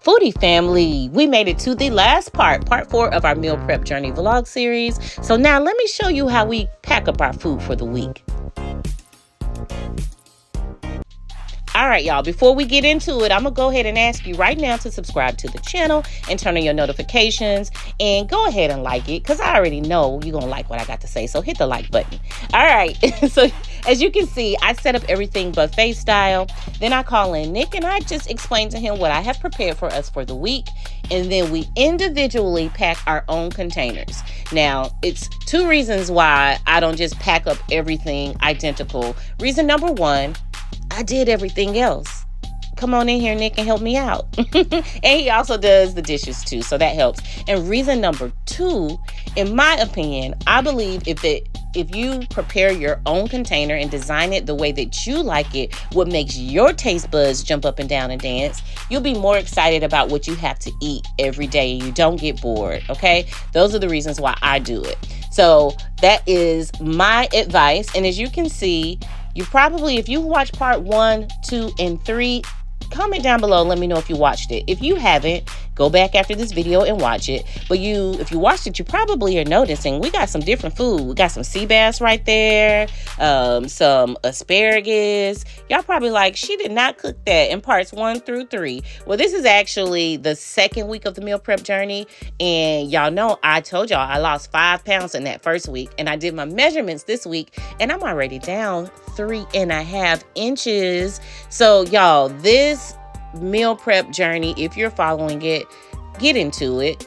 Foodie family, we made it to the last part 4 of our meal prep journey vlog series. So now let me show you how we pack up our food for the week. All right, y'all, before we get into it, I'm going to go ahead and ask you right now to subscribe to the channel and turn on your notifications and go ahead and like it because I already know you're going to like what I got to say. So hit the like button. All right. So as you can see, I set up everything buffet style. Then I call in Nick and I just explain to him what I have prepared for us for the week. And then we individually pack our own containers. Now, it's 2 reasons why I don't just pack up everything identical. Reason number 1, I did everything else. Come on in here, Nick, and help me out. And he also does the dishes too, so that helps. And reason number 2, in my opinion, I believe if you prepare your own container and design it the way that you like it, what makes your taste buds jump up and down and dance, you'll be more excited about what you have to eat every day and you don't get bored, okay? Those are the reasons why I do it. So that is my advice. And as you can see, you probably, if you watched part 1, 2, and 3, comment down below and let me know if you watched it. If you haven't, go back after this video and watch it. But if you watched it, you probably are noticing we got some different food. We got some sea bass right there, some asparagus. Y'all probably like, she did not cook that in parts 1 through 3. Well, this is actually the 2nd week of the meal prep journey. And y'all know I told y'all I lost 5 pounds in that first week. And I did my measurements this week and I'm already down 3.5 inches. So y'all, this meal prep journey, if you're following it, get into it.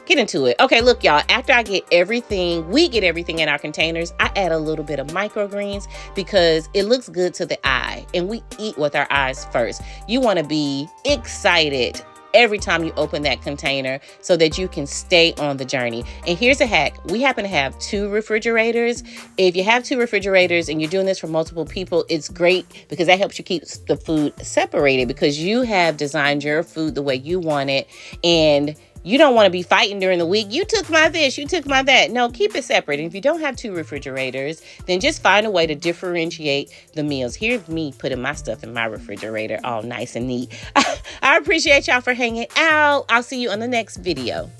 Okay, look, y'all, after we get everything in our containers, I add a little bit of microgreens because it looks good to the eye and we eat with our eyes first. You want to be excited every time you open that container so that you can stay on the journey. And here's a hack. We happen to have 2 refrigerators. If you have 2 refrigerators and you're doing this for multiple people, it's great because that helps you keep the food separated because you have designed your food the way you want it. And you don't want to be fighting during the week. You took my this, you took my that. No, keep it separate. And if you don't have 2 refrigerators, then just find a way to differentiate the meals. Here's me putting my stuff in my refrigerator all nice and neat. I appreciate y'all for hanging out. I'll see you on the next video.